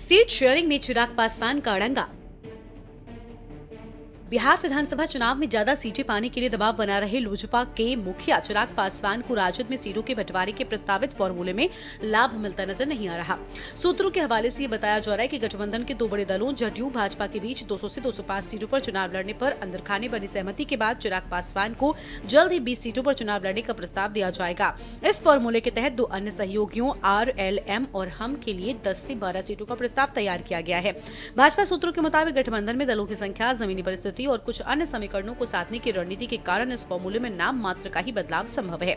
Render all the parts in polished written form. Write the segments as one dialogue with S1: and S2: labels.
S1: Seat sharing में चिराग पासवान का अड़ंगा। बिहार विधानसभा चुनाव में ज्यादा सीटें पाने के लिए दबाव बना रहे लोजपा के मुखिया चिराग पासवान को राजद में सीटों के बंटवारे के प्रस्तावित फॉर्मूले में लाभ मिलता नजर नहीं आ रहा। सूत्रों के हवाले से ये बताया जा रहा है कि गठबंधन के दो बड़े दलों जदयू भाजपा के बीच 200 से 205 सीटों पर चुनाव लड़ने पर अंदरखाने बनी सहमति के बाद चिराग पासवान को जल्द ही 20 सीटों पर चुनाव लड़ने का प्रस्ताव दिया जाएगा। इस फॉर्मूले के तहत दो अन्य सहयोगियों RLM और हम के लिए 10 से 12 सीटों का प्रस्ताव तैयार किया गया है। भाजपा सूत्रों के मुताबिक गठबंधन में दलों की संख्या, जमीनी परिस्थिति और कुछ अन्य समीकरणों को साधने की रणनीति के कारण इस फॉर्मूले में नाम मात्र का ही बदलाव संभव है।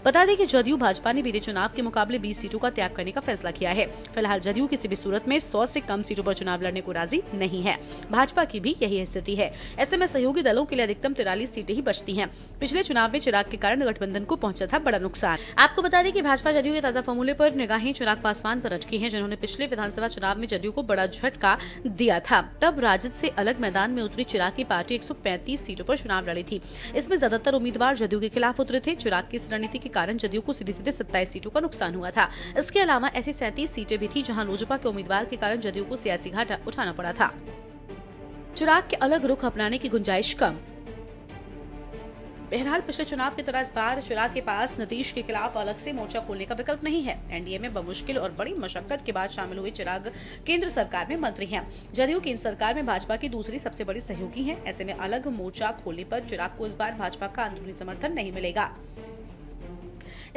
S1: बता दें कि जदयू भाजपा ने बीते चुनाव के मुकाबले 20 सीटों का त्याग करने का फैसला किया है। फिलहाल जदयू किसी भी सूरत में 100 से कम सीटों पर चुनाव लड़ने को राजी नहीं है। भाजपा की भी यही स्थिति है। ऐसे में सहयोगी दलों के लिए अधिकतम 43 सीटें ही बचती हैं। पिछले चुनाव में चिराग के कारण गठबंधन को पहुंचा था बड़ा नुकसान। आपको बता दें कि भाजपा जदयू के ताजा फॉर्मूले पर निगाहें चिराग पासवान पर अटकी हैं, जिन्होंने पिछले विधानसभा चुनाव में जदयू को बड़ा झटका दिया था। तब राजद से अलग मैदान में उतरी चिराग की पार्टी 135 सीटों पर चुनाव लड़ी थी। इसमें ज्यादातर उम्मीदवार जदयू के खिलाफ उतरे थे। चिराग की इस रणनीति के कारण जदयू को सीधे 27 सीटों का नुकसान हुआ था। इसके अलावा ऐसी 37 सीटें भी थी जहां लोजपा के उम्मीदवार के कारण जदयू को सियासी घाटा उठाना पड़ा था। चिराग के अलग रुख अपनाने की गुंजाइश कम। बहरहाल पिछले चुनाव की तरह इस बार चिराग के पास नीतीश के खिलाफ अलग से मोर्चा खोलने का विकल्प नहीं है। एनडीए में बमुश्किल और बड़ी मशक्कत के बाद शामिल हुए चिराग केंद्र सरकार में मंत्री हैं। जदयू केंद्र सरकार में भाजपा की दूसरी सबसे बड़ी सहयोगी हैं। ऐसे में अलग मोर्चा खोलने पर चिराग को इस बार भाजपा का अंदरूनी समर्थन नहीं मिलेगा।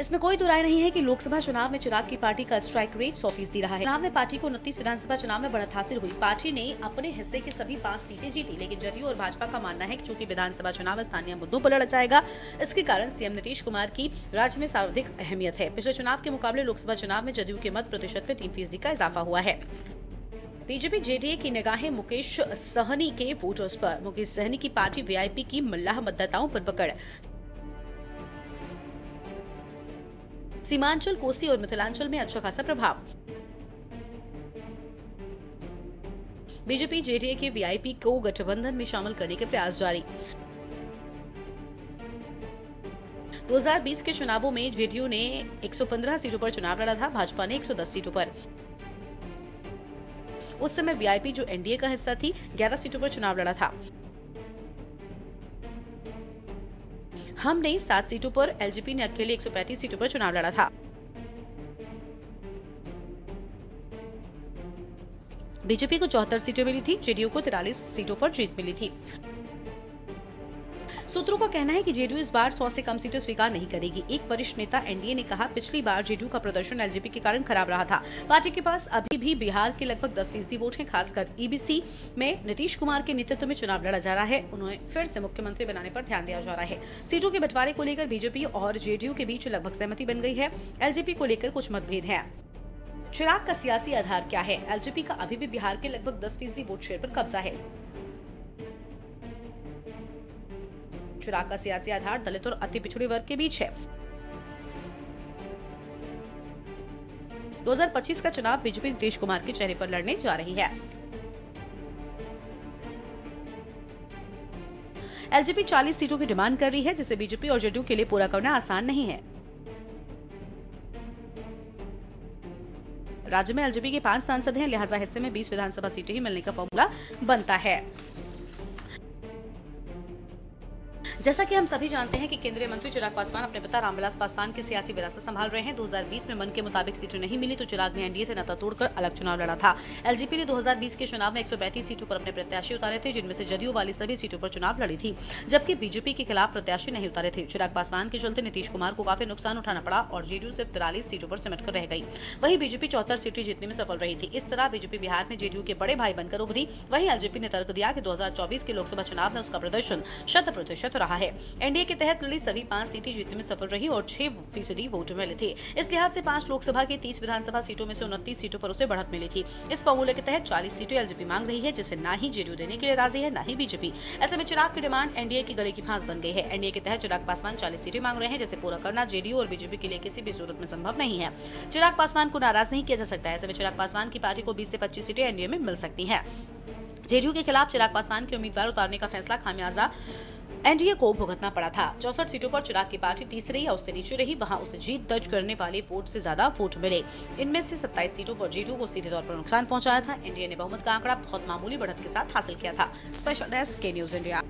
S1: इसमें कोई दुराई नहीं है कि लोकसभा चुनाव में चिराग की पार्टी का स्ट्राइक रेट 100% रहा है। चुनाव में पार्टी को 29 विधानसभा चुनाव में बढ़त हासिल हुई। पार्टी ने अपने हिस्से की सभी 5 सीटें जीती, लेकिन जदयू और भाजपा का मानना है कि चूंकि विधानसभा चुनाव स्थानीय मुद्दों पर लड़ा जाएगा, इसके कारण सीएम नीतीश कुमार की राज्य में सर्वाधिक अहमियत है। पिछले चुनाव के मुकाबले लोकसभा चुनाव में जदयू के मत प्रतिशत में 3% का इजाफा हुआ है। बीजेपी जेडीए की निगाहें मुकेश सहनी के वोटर्स पर। मुकेश सहनी की पार्टी वीआईपी की मल्लाह मतदाताओं पर पकड़। सीमांचल, कोसी और मिथिलांचल में अच्छा खासा प्रभाव। बीजेपी जेडीए के वीआईपी को गठबंधन में शामिल करने के प्रयास जारी। 2020 के चुनावों में जेडीयू ने 115 सीटों पर चुनाव लड़ा था, भाजपा ने 110 सीटों पर। उस समय वीआईपी जो एनडीए का हिस्सा थी 11 सीटों पर चुनाव लड़ा था। हमने 7 सीटों पर, एलजेपी ने अकेले 135 सीटों पर चुनाव लड़ा था। बीजेपी को 74 सीटें मिली थी, जेडीयू को 43 सीटों पर जीत मिली थी। सूत्रों का कहना है कि जेडीयू इस बार 100 से कम सीटें स्वीकार नहीं करेगी। एक वरिष्ठ नेता एनडीए ने कहा, पिछली बार जेडीयू का प्रदर्शन एलजेपी के कारण खराब रहा था। पार्टी के पास अभी भी बिहार के लगभग 10% वोट हैं। खासकर ईबीसी में नीतीश कुमार के नेतृत्व में चुनाव लड़ा जा रहा है। उन्हें फिर से मुख्यमंत्री बनाने पर ध्यान दिया जा रहा है। सीटों के बंटवारे को लेकर बीजेपी और जेडीयू के बीच लगभग सहमति बन गई है। एलजेपी को लेकर कुछ मतभेद है। चिराग का सियासी आधार क्या है? एलजेपी का अभी भी बिहार के लगभग 10% वोट शेयर पर कब्जा है। चिराग का सियासी आधार दलित और अति पिछड़े वर्ग के बीच है। 2025 का चुनाव बीजेपी नीतीश कुमार के चेहरे पर लड़ने जा रही है। एलजेपी 40 सीटों की डिमांड कर रही है, जिसे बीजेपी और जेडीयू के लिए पूरा करना आसान नहीं है। राज्य में एलजेपी के 5 सांसद हैं, लिहाजा हिस्से में 20 विधानसभा सीटें ही मिलने का फॉर्मूला बनता है। जैसा कि हम सभी जानते हैं कि केंद्रीय मंत्री चिराग पासवान अपने पिता रामविलास पासवान की सियासी विरासत संभाल रहे हैं। 2020 में मन के मुताबिक सीटें नहीं मिली तो चिराग ने एनडीए से नाता तोड़कर अलग चुनाव लड़ा था। एलजेपी ने 2020 के चुनाव में 135 सीटों पर अपने प्रत्याशी उतारे थे, जिनमें से जदयू वाली सभी सीटों पर चुनाव लड़ी थी, जबकि बीजेपी के खिलाफ प्रत्याशी नहीं उतारे थे। चिराग पासवान के चलते नीतीश कुमार को काफी नुकसान उठाना पड़ा और जेडीयू सिर्फ 43 सीटों पर सिमट कर रह गई। वहीं बीजेपी 74 सीटें जीतने में सफल रही थी। इस तरह बीजेपी बिहार में जेडीयू के बड़े भाई बनकर उभरी। वहीं एलजेपी ने तर्क दिया कि 2024 के लोकसभा चुनाव में उसका प्रदर्शन 100% रहा है। एनडीए के तहत लड़ी सभी 5 सीटें जीतने में सफल रही और 6% वोट मिले थे। इस लिहाज से 5 लोकसभा की 30 विधानसभा सीटों में से 29 सीटों पर उसे बढ़त मिली थी। इस फॉर्मूले के तहत 40 सीटें एलजेपी मांग रही है, जिसे ना ही जेडीयू देने के लिए राजी है, ना ही बीजेपी। ऐसे में चिराग की डिमांड एनडीए की गले की फांस बन गई है। एनडीए के तहत चिराग पासवान 40 सीटें मांग रहे हैं, जिसे पूरा करना जेडीयू और बीजेपी के लिए किसी भी सूरत में संभव नहीं है। चिराग पासवान को नाराज नहीं किया जा सकता है। ऐसे में चिराग पासवान की पार्टी को 20 से 25 सीटें एनडीए में मिल सकती हैं। जेडीयू के खिलाफ चिराग पासवान के उम्मीदवार उतारने का फैसला खामियाजा एनडीए को भुगतना पड़ा था। 64 सीटों पर चिराग की पार्टी तीसरी या उससे नीचे रही, वहां उसे जीत दर्ज करने वाले वोट से ज्यादा वोट मिले। इनमें से 27 सीटों पर जेडीयू को सीधे तौर पर नुकसान पहुंचाया था। एनडीए ने बहुमत का आंकड़ा बहुत मामूली बढ़त के साथ हासिल किया था। स्पेशल डेस्क के न्यूज इंडिया।